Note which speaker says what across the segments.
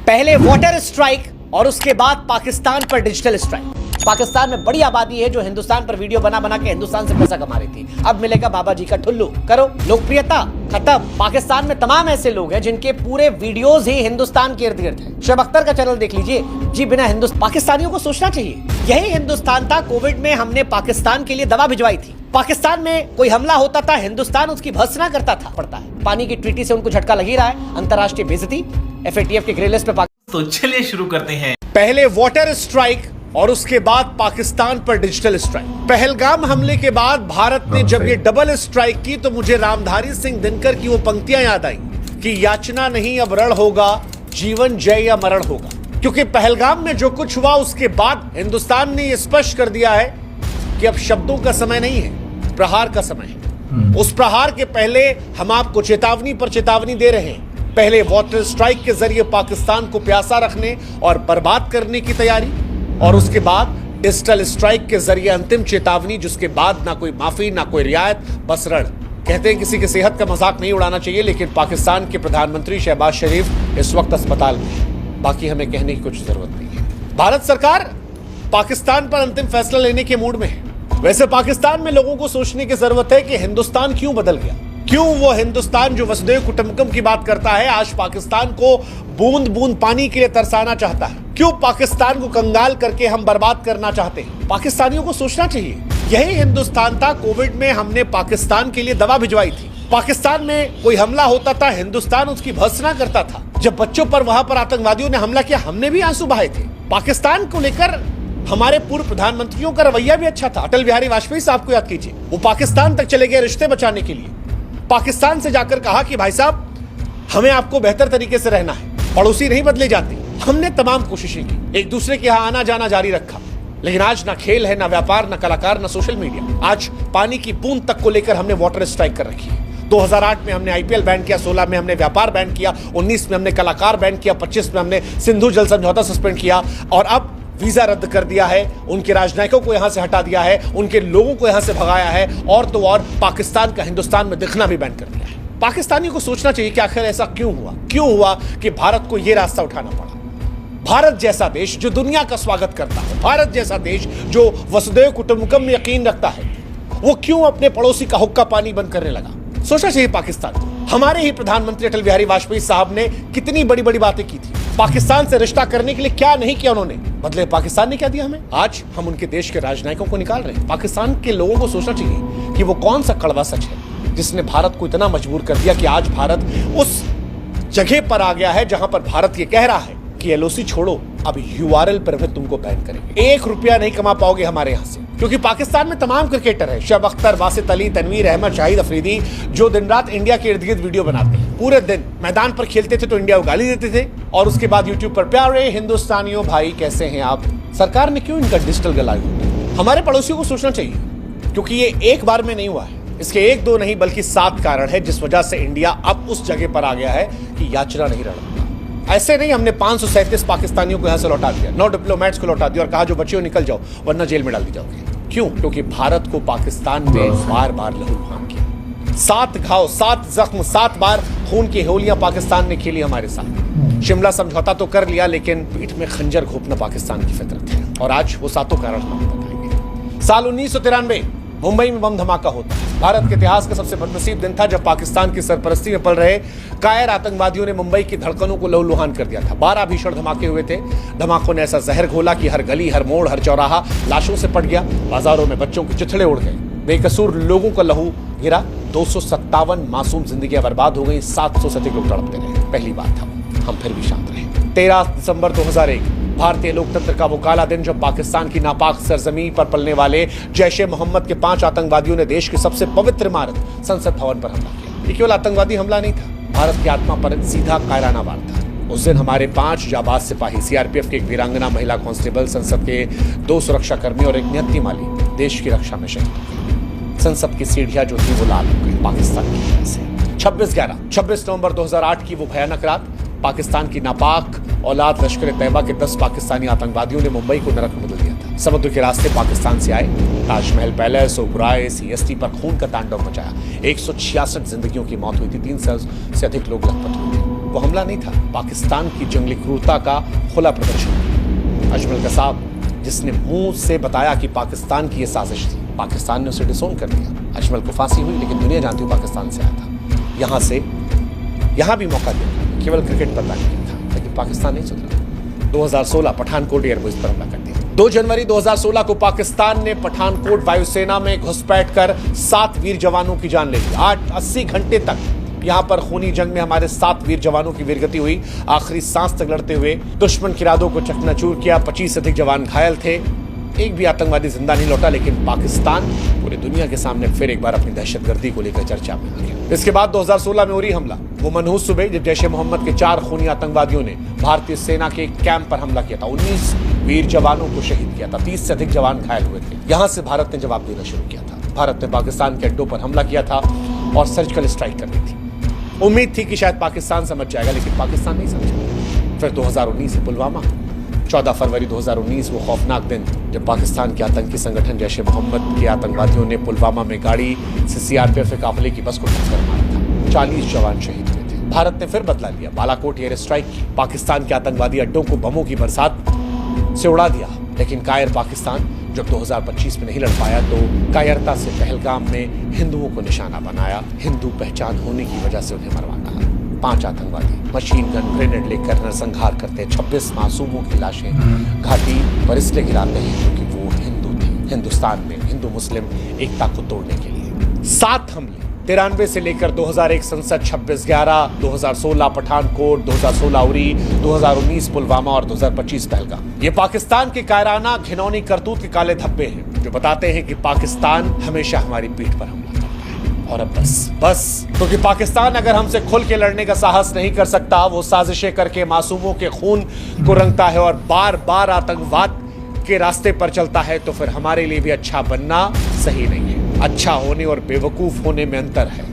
Speaker 1: पहले water strike और उसके बाद पाकिस्तान पर डिजिटल स्ट्राइक। पाकिस्तान में बड़ी आबादी है जो हिंदुस्तान पर वीडियो बना बना के हिंदुस्तान से पैसा कमा रही थी। अब मिलेगा बाबा जी का ठुल्लू, करो लोकप्रियता खत्म। पाकिस्तान में तमाम ऐसे लोग हैं जिनके पूरे वीडियोस ही हिंदुस्तान के इर्द गिर्द हैं। शुएब अख्तर का चैनल देख लीजिए जी। बिना पाकिस्तानियों को सोचना चाहिए, यही हिंदुस्तान था। कोविड में हमने पाकिस्तान के लिए दवा भिजवाई थी। पाकिस्तान में कोई हमला होता था, हिंदुस्तान उसकी भर्त्सना करता था। पड़ता है पानी की ट्रीटी से उनको झटका लग ही रहा है। अंतरराष्ट्रीय बेइज्जती, FATF के ग्रे लिस्ट पे।
Speaker 2: तो चलिए शुरू करते हैं।
Speaker 1: पहले वाटर स्ट्राइक और उसके बाद पाकिस्तान पर डिजिटल स्ट्राइक। पहलगाम हमले के बाद भारत ने जब ये डबल स्ट्राइक की तो मुझे रामधारी सिंह दिनकर की वो पंक्तियां याद आई कि याचना नहीं अब रण होगा, जीवन जय या मरण होगा। क्योंकि पहलगाम में जो कुछ हुआ उसके बाद हिंदुस्तान ने यह स्पष्ट कर दिया है कि अब शब्दों का समय नहीं है, प्रहार का समय है। उस प्रहार के पहले हम आपको चेतावनी पर चेतावनी दे रहे हैं। पहले वाटर स्ट्राइक के जरिए पाकिस्तान को प्यासा रखने और बर्बाद करने की तैयारी, और उसके बाद डिजिटल स्ट्राइक के जरिए अंतिम चेतावनी, जिसके बाद ना कोई माफी ना कोई रियायत, बस रण। कहते हैं किसी की सेहत का मजाक नहीं उड़ाना चाहिए, लेकिन पाकिस्तान के प्रधानमंत्री शहबाज शरीफ इस वक्त अस्पताल में है। बाकी हमें कहने की कुछ जरूरत नहीं है। भारत सरकार पाकिस्तान पर अंतिम फैसला लेने के मूड में है। वैसे पाकिस्तान में लोगों को सोचने की जरूरत है कि हिंदुस्तान क्यों बदल गया। क्यों वो हिंदुस्तान जो वसुधैव कुटुंबकम की बात करता है आज पाकिस्तान को बूंद बूंद पानी के लिए तरसाना चाहता है। क्यों पाकिस्तान को कंगाल करके हम बर्बाद करना चाहते हैं। पाकिस्तानियों को सोचना चाहिए, यही हिंदुस्तान था। कोविड में हमने पाकिस्तान के लिए दवा भिजवाई थी। पाकिस्तान में कोई हमला होता था, हिंदुस्तान उसकी भर्त्सना करता था। जब बच्चों पर वहां पर आतंकवादियों ने हमला किया, हमने भी आंसू बहाए थे। पाकिस्तान को लेकर हमारे पूर्व प्रधानमंत्रियों का रवैया भी अच्छा था। अटल बिहारी वाजपेयी साहब को याद कीजिए, वो पाकिस्तान तक चले गए रिश्ते बचाने के लिए। पाकिस्तान से जाकर कहा कि भाई साहब हमें आपको बेहतर तरीके से रहना है, पड़ोसी नहीं बदले जाते। हमने तमाम कोशिशें की, एक दूसरे के यहां आना जाना जारी रखा, लेकिन आज ना खेल है, ना व्यापार, ना कलाकार, ना सोशल मीडिया। आज पानी की बूंद तक को लेकर हमने वाटर स्ट्राइक कर रखी है। 2008 में हमने IPL बैन किया, 16 में हमने व्यापार बैन किया, 19 में हमने कलाकार बैन किया, 25 में हमने सिंधु जल समझौता सस्पेंड किया, और अब वीजा रद्द कर दिया है। उनके राजनयिकों को यहां से हटा दिया है, उनके लोगों को यहां से भगाया है, और तो और पाकिस्तान का हिंदुस्तान में दिखना भी बैन कर दिया है। पाकिस्तानियों को सोचना चाहिए कि आखिर ऐसा क्यों हुआ कि भारत को यह रास्ता उठाना पड़ा। भारत जैसा देश जो दुनिया का स्वागत करता है, भारत जैसा देश जो वसुधैव कुटुंबकम में यकीन रखता है, वो क्यों अपने पड़ोसी का हुक्का पानी बंद करने लगा। सोचना चाहिए पाकिस्तान को। हमारे ही प्रधानमंत्री अटल बिहारी वाजपेयी साहब ने कितनी बड़ी बड़ी बातें की थी। पाकिस्तान से रिश्ता करने के लिए क्या नहीं किया उन्होंने, बदले पाकिस्तान ने क्या दिया हमें। आज हम उनके देश के राजनयिकों को निकाल रहे हैं। पाकिस्तान के लोगों को सोचना चाहिए कि वो कौन सा कड़वा सच है जिसने भारत को इतना मजबूर कर दिया कि आज भारत उस जगह पर आ गया है जहां पर भारत ये कह रहा है कि LOC छोड़ो, अब URL पर भी तुमको बैन करेंगे। 1 रुपया नहीं कमा पाओगे हमारे यहां से, क्योंकि पाकिस्तान में तमाम क्रिकेटर है, शुएब अख्तर, वासित अली, तनवीर अहमद, शाहिद अफरीदी, जो दिन रात इंडिया के इर्द गिर्द वीडियो बनाते हैं। पूरे दिन मैदान पर खेलते थे तो इंडिया को गाली देते थे, और उसके बाद यूट्यूब पर प्यारे हिंदुस्तानियों भाई कैसे हैं आप। सरकार ने क्यों इनका डिजिटल गला घोटा। हमारे पड़ोसियों को सोचना चाहिए, क्योंकि ये एक बार में नहीं हुआ है। इसके 1 2 नहीं बल्कि 7 कारण है जिस वजह से इंडिया अब उस जगह पर आ गया है कि याचना नहीं रण। ऐसे नहीं हमने 537 पाकिस्तानियों को यहां से लौटा दिया, 9 डिप्लोमेट्स को लौटा दिया और कहा जो बच्चे हो निकल जाओ वरना जेल में डाल दी जाओगे। क्यों? क्योंकि भारत को पाकिस्तान में बार बार लहूलुहान किया। 7 घाव, 7 जख्म, 7 बार खून की होलियां पाकिस्तान ने खेली हमारे साथ। शिमला समझौता तो कर लिया, लेकिन पीठ में खंजर घोंपना पाकिस्तान की फितरत है, और आज वो 7 कारण हम बताएंगे। साल 1993 मुंबई में बम धमाका होता है। भारत के इतिहास का सबसे बदनसीब दिन था जब पाकिस्तान की सरपरस्ती में पल रहे कायर आतंकवादियों ने मुंबई की धड़कनों को लहूलुहान कर दिया था। 12 भीषण धमाके हुए थे। धमाकों ने ऐसा जहर घोला कि हर गली, हर मोड़, हर चौराहा लाशों से पट गया। बाजारों में बच्चों के चिथड़े उड़ गए, बेकसूर लोगों का लहू गिरा। 257 मासूम जिंदगियां बर्बाद हो गई, 700 से अधिक लोग तड़पते रहे। पहली बात था, हम फिर भी शांत रहे। 13 दिसंबर 2001 भारतीय लोकतंत्र का वो काला दिन जब पाकिस्तान की नापाक सरजमीन पर पलने वाले जैश-ए-मोहम्मद के 5 आतंकवादियों ने देश की सबसे पवित्र इमारत संसद भवन पर हमला किया। ये केवल आतंकवादी हमला नहीं था, भारत की आत्मा पर सीधा कायराना वार था। उस दिन हमारे 5 जाबाज सिपाही, CRPF की एक वीरांगना महिला कांस्टेबल, संसद के 2 सुरक्षाकर्मी और एक नियत्ती माली देश की रक्षा में शहीद हो गए। संसद की सीढ़ियां जो थी वो लाल हो गई पाकिस्तान की वजह से। 26 नवंबर 2008 की वो भयानक रात, पाकिस्तान की नापाक औलाद लश्कर-ए-तैयबा के 10 पाकिस्तानी आतंकवादियों ने मुंबई को नरक में बदल दिया था। समुद्र के रास्ते पाकिस्तान से आए, ताजमहल पैलेस, ओबराय, CST पर खून का तांडव मचाया। 166 जिंदगियों की मौत हुई थी, 300 से अधिक लोग लापता हुए थे। वो हमला हमला नहीं था, पाकिस्तान की जंगली क्रूरता का खुला प्रदर्शन। अजमल कसाब जिसने मुंह से बताया कि पाकिस्तान की यह साजिश थी, पाकिस्तान ने उसे डिसोन कर दिया। अजमल को फांसी हुई, लेकिन दुनिया जानती हुई पाकिस्तान से आया था। यहां भी मौका दिया, केवल क्रिकेट पर बैन किया था, लेकिन पाकिस्तान नहीं सुधरा। 2016 पठानकोट एयरबेस पर हमला कर दिया। 2 जनवरी 2016 को पाकिस्तान ने पठानकोट वायुसेना में घुसपैठ कर 7 वीर जवानों की जान ले ली। 80 घंटे तक यहां पर खूनी जंग में हमारे 7 वीर जवानों की वीरगति हुई। आखिरी सांस तक लड़ते हुए दुश्मन के इरादों को चकनाचूर किया। 25 से अधिक जवान घायल थे। एक भी आतंकवादी जिंदा नहीं लौटा, लेकिन पाकिस्तान पूरी दुनिया के सामने फिर एक बार अपनी दहशतगर्दी को लेकर चर्चा में आ गया। इसके बाद 2016 में उरी हमला, वो मनहूस सुबह जब जैश ए मोहम्मद के 4 खूनी आतंकवादियों ने भारतीय सेना के एक कैंप पर हमला किया था। 19 वीर जवानों को शहीद किया था। 30 से अधिक जवान घायल हुए थे। यहां से भारत ने जवाब देना शुरू किया था। भारत ने पाकिस्तान के अड्डों पर हमला किया था और सर्जिकल स्ट्राइक कर दी थी। उम्मीद थी कि शायद पाकिस्तान समझ जाएगा, लेकिन पाकिस्तान नहीं समझा। फिर 2019 में पुलवामा, 14 फरवरी 2019 वो खौफनाक दिन जब पाकिस्तान के आतंकी संगठन जैश ए मोहम्मद के आतंकवादियों ने पुलवामा में गाड़ी से सीआरपीएफ के काफिले की बस को टक्कर मारा था। 40 जवान शहीद हुए थे। भारत ने फिर बदला लिया, बालाकोट एयर स्ट्राइक की। पाकिस्तान के आतंकवादी अड्डों को बमों की बरसात से उड़ा दिया, लेकिन कायर पाकिस्तान जब 2025 में नहीं लड़ पाया तो कायरता से पहलगाम में हिंदुओं को निशाना बनाया। हिंदू पहचान होने की वजह से उन्हें मरवा डाला। 5 आतंकवादी मशीन गन ग्रेनेड लेकर नरसंहार करते। 26 मासूमों की लाशें घाटी पर इसलिए गिराते हैं क्योंकि वो हिंदू थे। हिंदुस्तान में हिंदू मुस्लिम एकता को तोड़ने के लिए 7 हमले 93 से लेकर 2001 संसद, 26/11, 2016 पठानकोट, 2016 उरी, 2019 पुलवामा और 2025 पहलगाम। ये पाकिस्तान के कायराना घिनौनी करतूत के काले धब्बे हैं जो बताते हैं कि पाकिस्तान हमेशा हमारी पीठ पर हमला करता है। और अब बस क्योंकि पाकिस्तान अगर हमसे खुल के लड़ने का साहस नहीं कर सकता, वो साजिशें करके मासूमों के खून को रंगता है और बार बार आतंकवाद के रास्ते पर चलता है, तो फिर हमारे लिए भी अच्छा बनना सही नहीं है। अच्छा होने और बेवकूफ होने में अंतर है।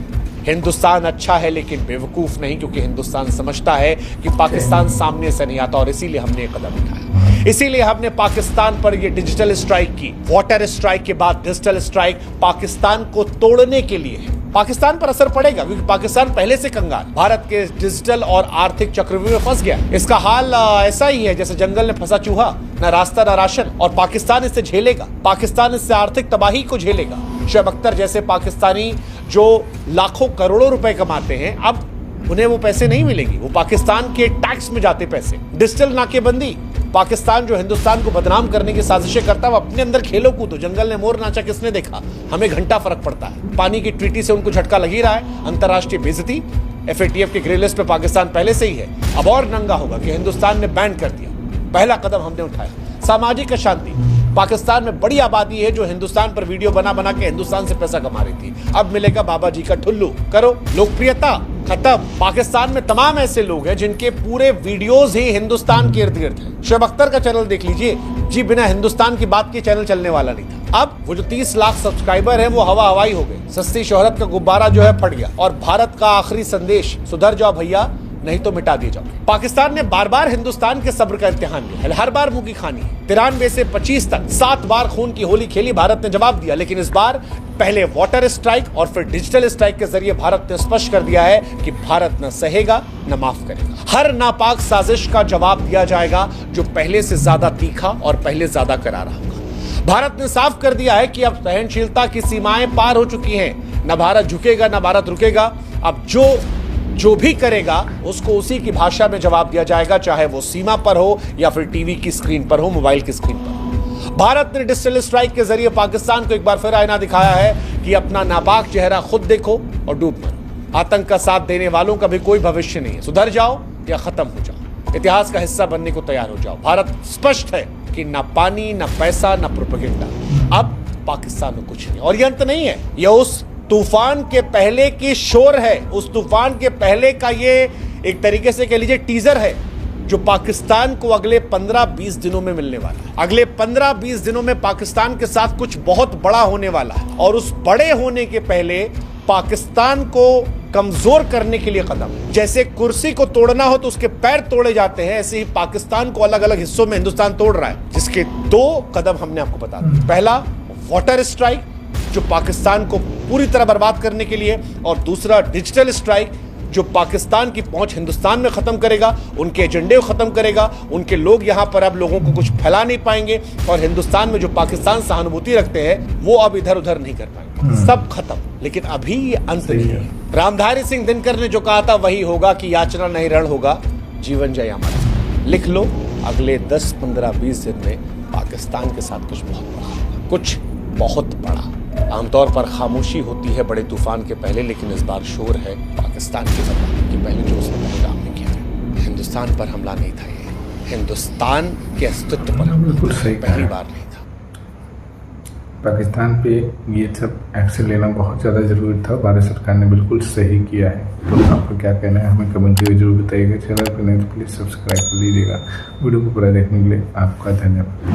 Speaker 1: हिंदुस्तान अच्छा है लेकिन बेवकूफ नहीं, क्योंकि हिंदुस्तान समझता है कि पाकिस्तान सामने से नहीं आता, और इसीलिए हमने ये कदम उठाया। इसीलिए हमने पाकिस्तान पर ये डिजिटल स्ट्राइक की। वाटर स्ट्राइक के बाद डिजिटल स्ट्राइक पाकिस्तान को तोड़ने के लिए है। पाकिस्तान पर असर पड़ेगा क्योंकि पाकिस्तान पहले से कंगाल भारत के डिजिटल और आर्थिक चक्रव्यूह में फंस गया। इसका हाल ऐसा ही है जैसे जंगल में फंसा चूहा, न रास्ता न राशन, और पाकिस्तान इससे झेलेगा। पाकिस्तान इससे आर्थिक तबाही को झेलेगा। शुएब अख्तर जैसे पाकिस्तानी जो लाखों करोड़ों रुपए कमाते हैं, अब उन्हें वो पैसे नहीं मिलेंगे। वो पाकिस्तान के टैक्स में जाते पैसे। डिजिटल नाकेबंदी, पाकिस्तान जो हिंदुस्तान को बदनाम करने की साजिशें करता है, वो अपने अंदर खेलो कूदो। जंगल में मोर नाचा किसने देखा? हमें घंटा फर्क पड़ता है। पानी की ट्वीटी से उनको झटका लग ही रहा है। अंतर्राष्ट्रीय बेइज्जती, FATF के ग्रे लिस्ट पे पाकिस्तान पहले से ही है। अब और नंगा होगा कि हिंदुस्तान ने बैन कर दिया। पहला कदम हमने उठाया। सामाजिक अशांति, पाकिस्तान में बड़ी आबादी है जो हिंदुस्तान पर वीडियो बना बना के हिंदुस्तान से पैसा कमा रही थी। अब मिलेगा बाबा जी का ठुल्लू। करो। लोकप्रियता खत्म। पाकिस्तान में तमाम ऐसे लोग हैं जिनके पूरे वीडियोस ही हिंदुस्तान के इर्द गिर्द हैं। शुएब अख्तर का चैनल देख लीजिए जी, बिना हिंदुस्तान की बात के चैनल चलने वाला नहीं था। अब वो जो 30 लाख सब्सक्राइबर हैं वो हवा हवाई हो गए। सस्ती शोहरत का गुब्बारा जो है फट गया। और भारत का आखिरी संदेश, सुधर जाओ भैया नहीं तो मिटा दिए जाओ। पाकिस्तान ने बार बार हिंदुस्तान के सब्र का इम्तिहान लिया। हर बार मुंह की खानी है। 93 से 25 तक 7 बार खून की होली खेली। भारत ने जवाब दिया, लेकिन इस बार पहले वाटर स्ट्राइक और फिर डिजिटल स्ट्राइक के जरिए भारत ने स्पष्ट कर दिया है कि भारत न सहेगा न माफ करेगा। हर नापाक साजिश का जवाब दिया जाएगा जो पहले से ज्यादा तीखा और पहले ज्यादा करारा होगा। भारत ने साफ कर दिया है कि अब सहनशीलता की सीमाएं पार हो चुकी हैं। न भारत झुकेगा न भारत रुकेगा। अब जो भी करेगा उसको उसी की भाषा में जवाब दिया जाएगा, चाहे वो सीमा पर हो या फिर टीवी की स्क्रीन पर हो, मोबाइल की स्क्रीन पर हो। भारत ने डिजिटल स्ट्राइक के जरिए पाकिस्तान को एक बार फिर आईना दिखाया है कि अपना नापाक चेहरा खुद देखो और डूब मरो। आतंक का साथ देने वालों का भी कोई भविष्य नहीं है। सुधर जाओ या खत्म हो जाओ। इतिहास का हिस्सा बनने को तैयार हो जाओ। भारत स्पष्ट है कि ना पानी, ना पैसा, ना प्रोपेगेंडा। अब पाकिस्तान में कुछ नहीं। और ये अंत नहीं है, यह उस तूफान के पहले की शोर है। उस तूफान के पहले का ये एक तरीके से कह लीजिए टीजर है जो पाकिस्तान को अगले 15-20 दिनों में मिलने वाला है। अगले 15-20 दिनों में पाकिस्तान के साथ कुछ बहुत बड़ा होने वाला है, और उस बड़े होने के पहले पाकिस्तान को कमजोर करने के लिए कदम। जैसे कुर्सी को तोड़ना हो तो उसके पैर तोड़े जाते हैं, ऐसे ही पाकिस्तान को अलग अलग हिस्सों में हिंदुस्तान तोड़ रहा है, जिसके 2 कदम हमने आपको बता दिए। पहला वाटर स्ट्राइक जो पाकिस्तान को पूरी तरह बर्बाद करने के लिए, और दूसरा डिजिटल स्ट्राइक जो पाकिस्तान की पहुंच हिंदुस्तान में खत्म करेगा, उनके एजेंडे को खत्म करेगा, उनके लोग यहां पर अब लोगों को कुछ फैला नहीं पाएंगे और हिंदुस्तान में जो पाकिस्तान सहानुभूति रखते हैं वो अब इधर उधर नहीं कर पाएंगे। सब खत्म। लेकिन अभी ये अंत नहीं है। रामधारी सिंह दिनकर ने जो कहा था वही होगा कि याचना नहीं रण होगा, जीवन जय अमर। लिख लो, अगले 10, 15, 20 दिन में पाकिस्तान के साथ कुछ बहुत बड़ा होगा, कुछ बहुत बड़ा। आमतौर पर खामोशी होती है बड़े तूफान के पहले, लेकिन इस बार शोर है पाकिस्तान के बदलाव के पहले जो उसने पहलगाम में किया है। हिंदुस्तान पर हमला नहीं था, ये हिंदुस्तान के अस्तित्व पर पहली बार नहीं था।
Speaker 2: पाकिस्तान पे ये सब एक्शन लेना बहुत ज़्यादा ज़रूरी था। भारत सरकार ने बिल्कुल सही किया है। तो आपको क्या कहना है हमें कमेंट करके जरूर बताइएगा। चैनल पर नहीं तो प्लीज़ सब्सक्राइब कर लीजिएगा। वीडियो को पूरा देखने के लिए आपका धन्यवाद।